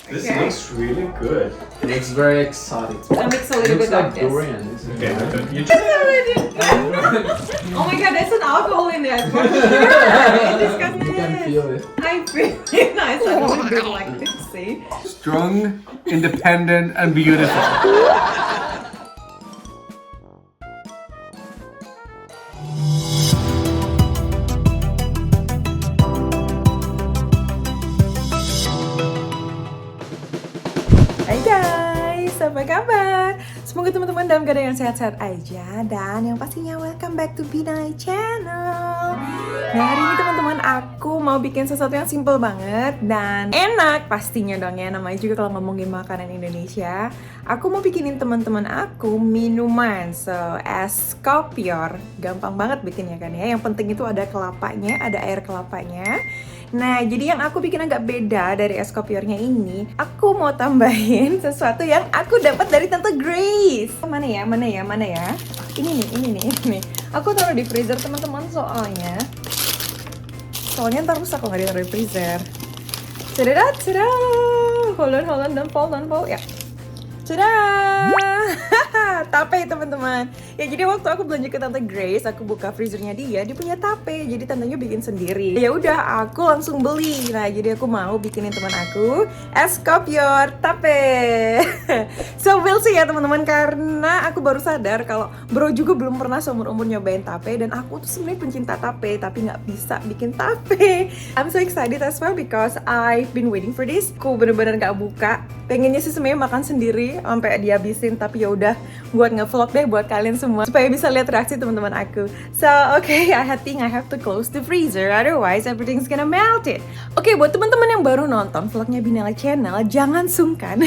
This Okay. looks really good. It's very exotic. I'll mix a little Looks bit of like this. durian. Okay, you Oh my god, there's an alcohol in there. For sure. Disgusting. You can feel it. I feel it. Nice. I don't do like this. See? Strong, independent, and beautiful. Hai guys, apa kabar? Semoga teman-teman dalam keadaan yang sehat-sehat aja. Dan yang pastinya welcome back to Binai Channel. Nah hari ini teman-teman aku mau bikin sesuatu yang simple banget dan enak pastinya dong ya. Namanya juga kalau ngomongin makanan Indonesia. Aku mau bikinin teman-teman aku minuman. So, es kopior. Gampang banget bikinnya kan ya. Yang penting itu ada kelapanya, ada air kelapanya. Nah, jadi yang aku bikin agak beda dari es kopiornya ini, aku mau tambahin sesuatu yang aku dapat dari Tante Grace. Mana ya? Ini nih. Aku taruh di freezer teman-teman soalnya ntar rusak kalau nggak ditaruh di freezer. Cedadat. Hold on, don't fall. Ya. Cedah. Tape teman-teman. Ya jadi waktu aku belanja ke Tante Grace, aku buka freezernya dia punya tape. Jadi tantenya bikin sendiri. Ya udah, aku langsung beli. Nah, jadi aku mau bikinin teman aku es kopior tape. So we'll see ya teman-teman, karena aku baru sadar kalau bro juga belum pernah seumur-umur nyobain tape dan aku tuh sebenarnya pencinta tape tapi nggak bisa bikin tape. I'm so excited as well because I've been waiting for this. Aku bener-bener nggak buka. Pengennya sih sebenarnya makan sendiri sampai dihabisin, tapi ya udah buat nge-vlog deh buat kalian semua supaya bisa lihat reaksi teman-teman aku. So, okay, I think I have to close the freezer, otherwise everything's gonna melt it. Oke, buat teman-teman yang baru nonton vlognya Binela Channel, jangan sungkan,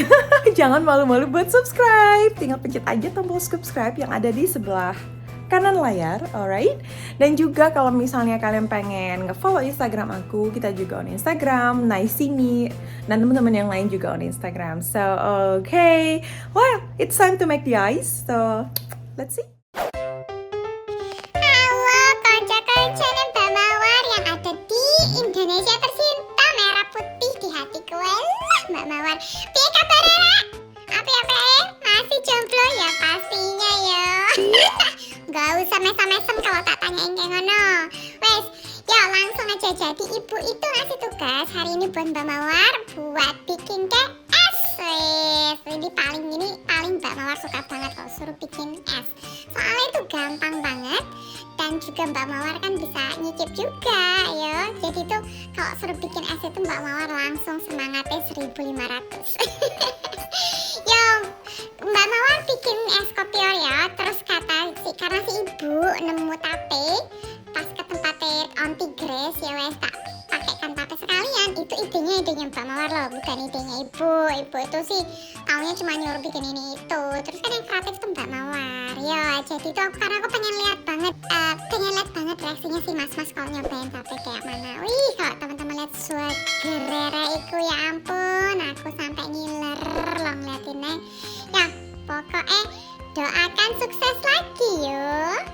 jangan malu-malu buat subscribe. Tinggal pencet aja tombol subscribe yang ada di sebelah kanan layar, alright? Dan juga kalau misalnya kalian pengen nge-follow Instagram aku, kita juga on Instagram, nice sini, dan teman-teman yang lain juga on Instagram. So, okay, well, it's time to make the ice. So, let's see. Halo konco-konco dan Mawar yang ada di Indonesia tercinta, merah putih di hatiku. Walah Mbak Mawar, piye kabar Rara? Apa masih jomblo ya pastinya ya. Gak usah mesem-mesem kalau tak tanyain kayak ngono. Wes, yuk langsung aja. Jadi ibu itu ngasih tugas hari ini buat Mbak Mawar buat bikin es. Wes, ini paling Mbak Mawar suka banget kalau suruh bikin es. Soalnya itu gampang banget dan juga Mbak Mawar kan bisa nyicip juga ya. Jadi tuh kalau suruh bikin es itu Mbak Mawar langsung semangatnya 1500. Yo, Mbak Mawar bikin es kopior ya. Terus karena si ibu nemu tape pas ke tempatnya Auntie Grace ya wes tak pakaikan tape sekalian. Itu idenya Mbak Mawar loh, bukan idenya ibu. Ibu itu sih taunya cuma nyuruh bikin ini itu. Terus kan yang kreatif tuh Mbak Mawar. Ya jadi tuh karena aku pengen lihat banget reaksinya si mas-mas kalau nyobain tape kayak mana. Wih, kalau teman-teman lihat suagerera iku ya ampun, aku sampai ngiler loh ngeliatinnya. Ya pokoknya doakan sukses lagi yuk.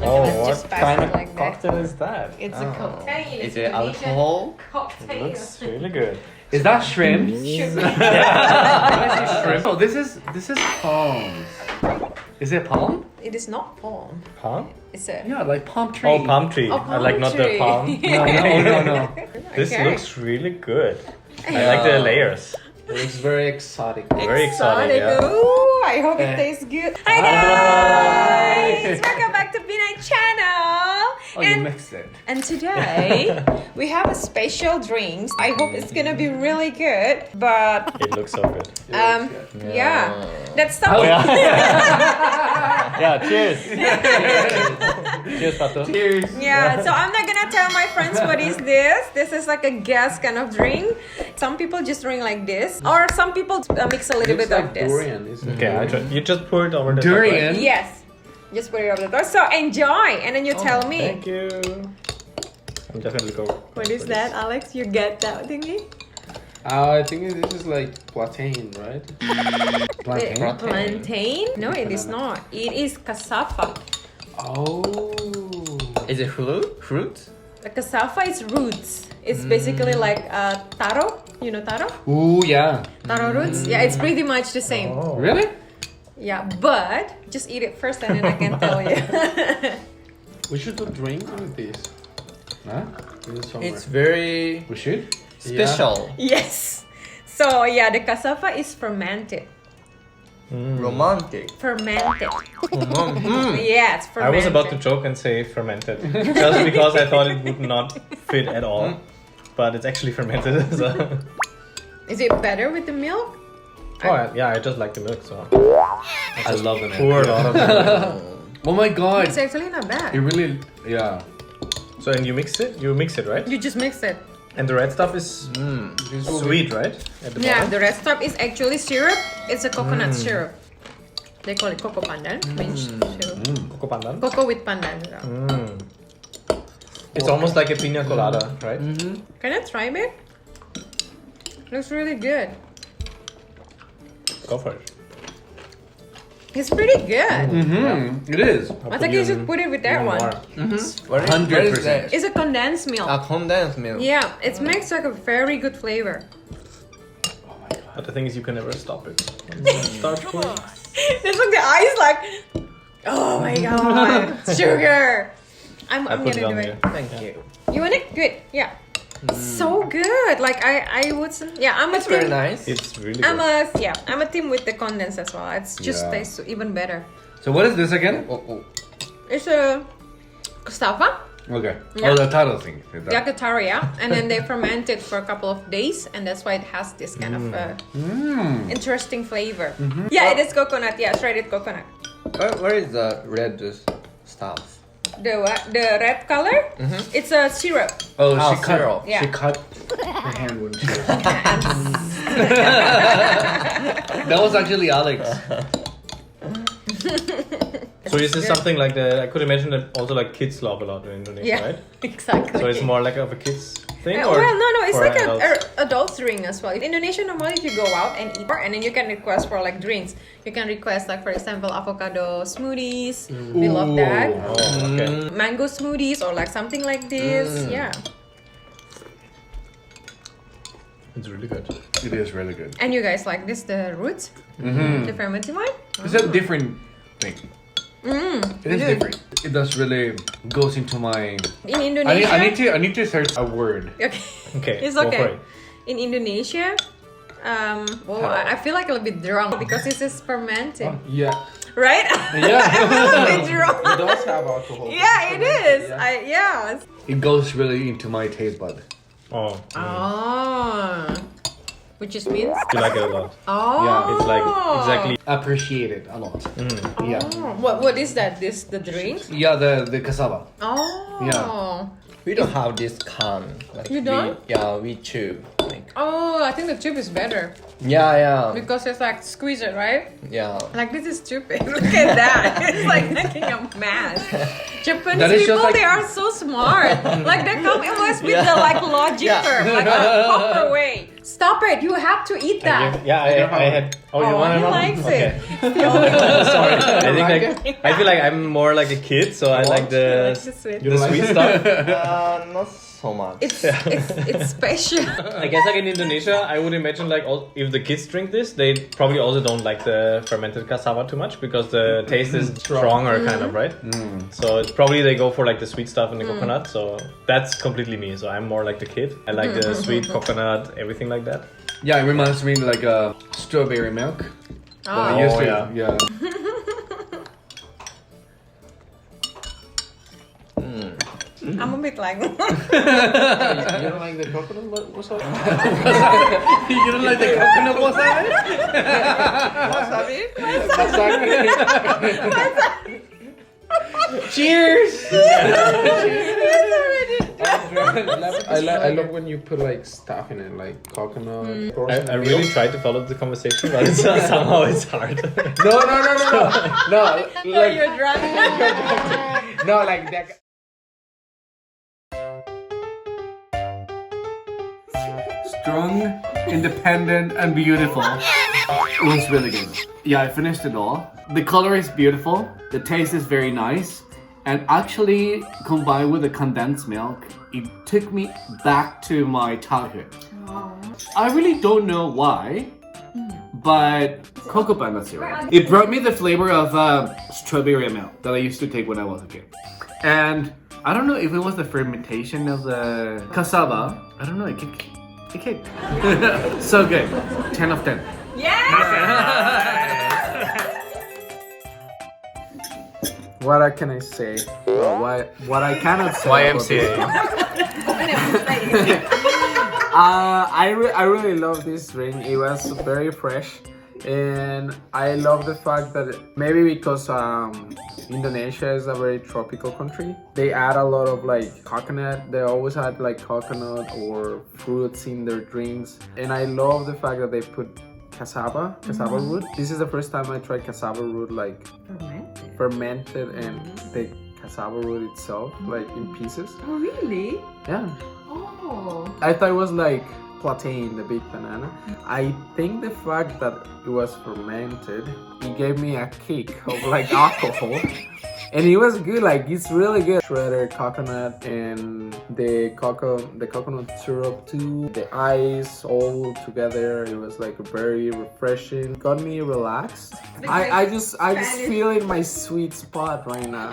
Oh, what kind of cocktail is that? It's a cocktail. Is it alcohol? It Cocktail. looks really good. Is that shrimp? Shrimp. Oh, this is palm. Is it palm? It is not palm. Palm? It's a Yeah, like palm tree. Oh, palm tree. Oh, I like palm not the tree. palm. No. This Okay. looks really good. I like the layers. It looks very exotic. Very exotic, yeah. Ooh, I hope it tastes good. Hi guys! Welcome back to Binai Channel. Oh, you mixed it. And today we have a special drink. I hope it's gonna be really good. But It looks so good. yeah, let's start. Oh, yeah. Yeah, cheers. Cheers, Patu. Cheers. Yeah, so I'm not gonna tell my friends what is this. This is like a gas kind of drink. Some people just drink like this, or some people mix a little Looks bit like of this. durian, isn't it? Okay, you just pour it over the Durian? Yes, just put it over the top. So enjoy, and then you tell top, right? me. Thank you. I'm definitely go. What is that, Alex? You get that thingy? I think this is like plantain, right? Plantain? No, it is not. It is cassava. Oh. Is it fruit? The cassava is roots. It's basically like taro. You know taro? Ooh, yeah. Taro roots. Yeah, it's pretty much the same. Really? Yeah, but just eat it first and then I can tell you. We should do drink with this. Huh? It's very We should? special, Yes. So yeah, the cassava is fermented. romantic. Fermented. Mm. Yeah, it's I fermented. was about to joke and say fermented, just because I thought it would not fit at all. But it's actually fermented. So. Is it better with the milk? Oh yeah, I just like the milk, so I love the pour a lot of milk. Oh my god. It's actually not bad. It really, yeah. So and you mix it, right? You just mix it. And the red stuff is sweet, right? At the Yeah, bottom? the red stuff is actually syrup. It's a coconut syrup. They call it coco pandan. Means syrup. Coco pandan. Coco with pandan. It's almost like a pina colada, right? Can I try it? Looks really good. Go for it. It's pretty good. It is. I think you should put it with that one. What is that? It's a condensed milk. A condensed milk. Yeah, it makes like a very good flavor. But the thing is, you can never stop it. Start pouring. There's like the eyes like, oh my god, sugar. I I'm put it gonna on do here. it. Thank you. You want it? Good. Yeah. So good. Like I would. Yeah, I'm a It's team. very nice. It's really good. I'm a team with the condensed as well. It's just Yeah. tastes even better. So what is this again? It's a cassava, Okay. Yeah. Oh, the taro thing. yakataria, and then they ferment it for a couple of days, and that's why it has this kind of interesting flavor. Yeah, it is coconut. Yeah, shredded coconut. Where is the red stuff? The what? The red color? It's a syrup. Oh, Oh, she cut. syrup. Yeah. She cut her hand when she. That was actually Alex. So is this something like I could imagine that also like kids love a lot in Indonesia, Yeah, right? exactly. So it's more like of a kids thing, or well, no, it's for like adults? a adult drink as well. In Indonesia, normally if you go out and eat, and then you can request for like drinks. You can request like, for example, avocado smoothies. We love that. Oh, okay. Mango smoothies or like something like this. Yeah. It's really good. It is really good. And you guys like this, the roots? The fermented one? It's a different thing. It is different. It does really goes into my. In Indonesia. I need to search a word. Okay. Okay, It's go okay. for it. In Indonesia, I feel like a little bit drunk because this is fermented. Yeah. Right? Yeah. I'm a little bit drunk. It does have alcohol. Yeah, it is. Yeah. It goes really into my taste bud. Oh, Oh. Which just means? you like it a lot. Oh. Yeah, It's like exactly. Appreciate it a lot. Yeah. Oh. What is that? The drink? Yeah, the cassava. Oh. Yeah. We don't have this can. Like You don't? We chew. Like, Oh, I think the tube is better yeah. because it's like squeeze it, right? Yeah. Like this is stupid. Look at that. It's like making a mess. Japanese That is just people, like- they are so smart. Like they come always with the like logic Yeah. term, like a proper way. Stop it! You have to eat that. Yeah, I had. Oh, you want he one? likes Okay. it. It's the only one. Sorry, I think like I feel like I'm more like a kid, so I like the Likes the sweet. the sweet stuff. Not so much. It's special. I guess like in Indonesia, I would imagine like if the kids drink this, they probably also don't like the fermented cassava too much because the taste is stronger, kind of, right? So it's probably they go for like the sweet stuff and the coconut. So that's completely me. So I'm more like the kid. I like the sweet coconut, everything like that. Yeah, it reminds me like strawberry milk. But I Oh. used to, yeah. yeah. I'm a bit like. You don't like the coconut wasabi? You don't like the coconut wasabi? Wasabi? Cheers! I I love when you put like stuff in it, like coconut. I really tried to follow the conversation, but it's, somehow it's hard. No, No, you're drunk. no, like that. Strong, independent, and beautiful. It was really good. Yeah, I finished it all. The color is beautiful. The taste is very nice. And actually, combined with the condensed milk, it took me back to my childhood. I really don't know why, but cocoa panda syrup. It brought me the flavor of strawberry milk that I used to take when I was a kid. And I don't know if it was the fermentation of the cassava. I don't know, it kicked. So good. 10 of 10. What can I say? What I cannot say. YMCA. I really love this drink. It was very fresh, and I love the fact that maybe because Indonesia is a very tropical country, they add a lot of like coconut. They always add like coconut or fruits in their drinks, and I love the fact that they put cassava root. This is the first time I tried cassava root like fermented and the cassava root itself like in pieces. Oh, really? Yeah. Oh. I thought it was like plantain, the big banana. I think the fact that it was fermented, it gave me a kick of like alcohol. And it was good, like it's really good. Shredded coconut and the coconut syrup too, the ice all together. It was like very refreshing. Got me relaxed. I just feel in my sweet spot right now.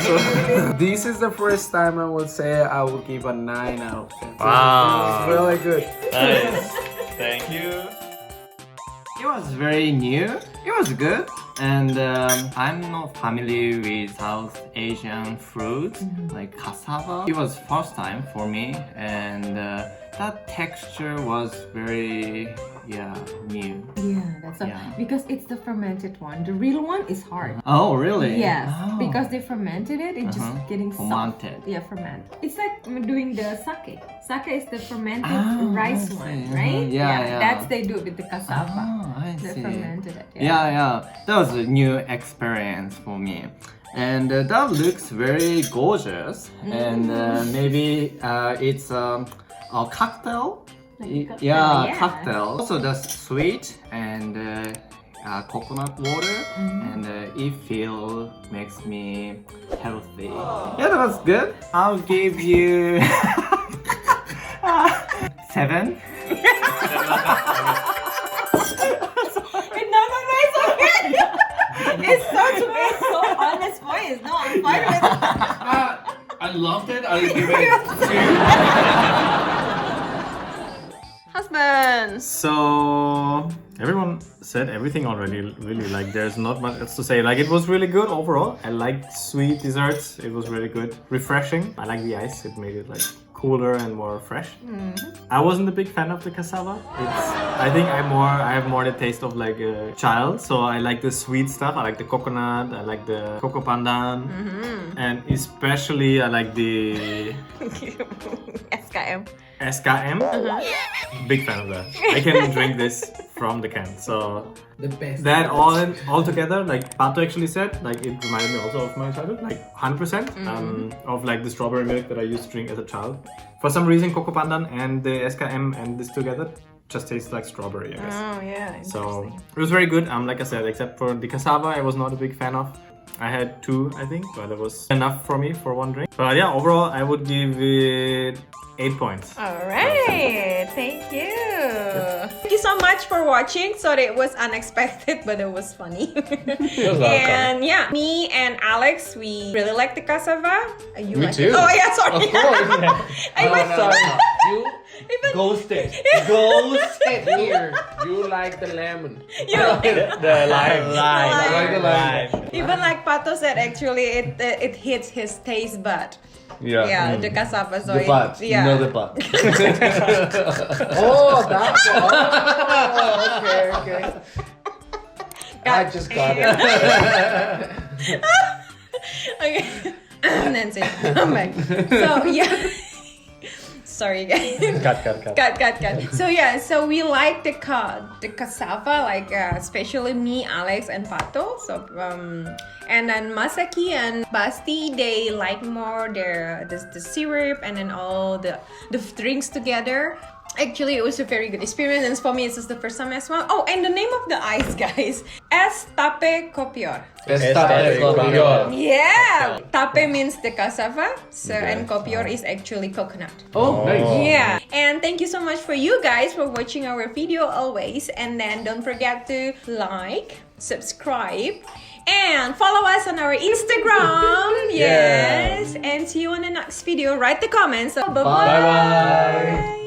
So, this is the first time I would say I would give a 9 out of 10. Wow. It's really good. Nice. Thank you. It was very new. It was good. And I'm not familiar with South Asian fruits like cassava. It was first time for me, and that texture was very new. Because it's the fermented one. The real one is hard. Oh, really? Yes, Oh. because they fermented it, it's just getting soft. Fermented. Yeah, fermented. It's like doing the sake. Sake is the fermented rice I one, see. right? Yeah. That's they do with the cassava. Oh, I They see. fermented it. Yeah. That was a new experience for me. And that looks very gorgeous. And maybe it's a cocktail. Like cocktail, Yeah, cocktail. Also, that's sweet and coconut water, and it makes me healthy. Yeah, that was good. I'll give you 7. It's such a so honest voice. No, I'm fine with it. I loved it. I give it 2. Husband. So everyone said everything already. Really, like there's not much else to say. Like it was really good overall. I liked sweet desserts. It was really good, refreshing. I like the ice. It made it like cooler and more fresh. I wasn't a big fan of the cassava. I think I have more the taste of like a child. So I like the sweet stuff. I like the coconut. I like the cocoa pandan, and especially I like the SKM. SKM. Big fan of that. I can drink this from the can. So The best. that all together, like Pato actually said, like it reminded me also of my childhood, like 100% of like the strawberry milk that I used to drink as a child. For some reason, cocoa pandan and the SKM and this together just tastes like strawberry, I guess. Oh yeah. So it was very good. Like I said, except for the cassava, I was not a big fan of. I had 2, I think, but it was enough for me for one drink. But yeah, overall, I would give it 8 points. All right, thank you. Thank you so much for watching. Sorry, it was unexpected, but it was funny. And yeah, me and Alex, we really like the cassava. You Me like too. It? Oh yeah, sorry. Of course. I was You even ghosted. Ghosted here. You like the lemon. The lime. I like the lemon. even like Pato said, actually, it hits his taste bud. Yeah, the cassava. So The butt. yeah. You know the butt. Oh, that one. Oh, okay. I just got it. Okay. Nancy, come back. So yeah. Sorry guys. Cut. So yeah, so we like the cassava, like especially me, Alex, and Pato. So and then Masaki and Basti, they like more the syrup and then all the drinks together. Actually, it was a very good experience, and for me, it's just the first time as well. Oh, and the name of the ice, guys, es tape kopior. Yeah, tape means the cassava, so and kopior is actually coconut. Oh, nice. Yeah, and thank you so much for you guys for watching our video always, and then don't forget to like, subscribe, and follow us on our Instagram. Yes, and see you on the next video. Write the comments. Bye bye.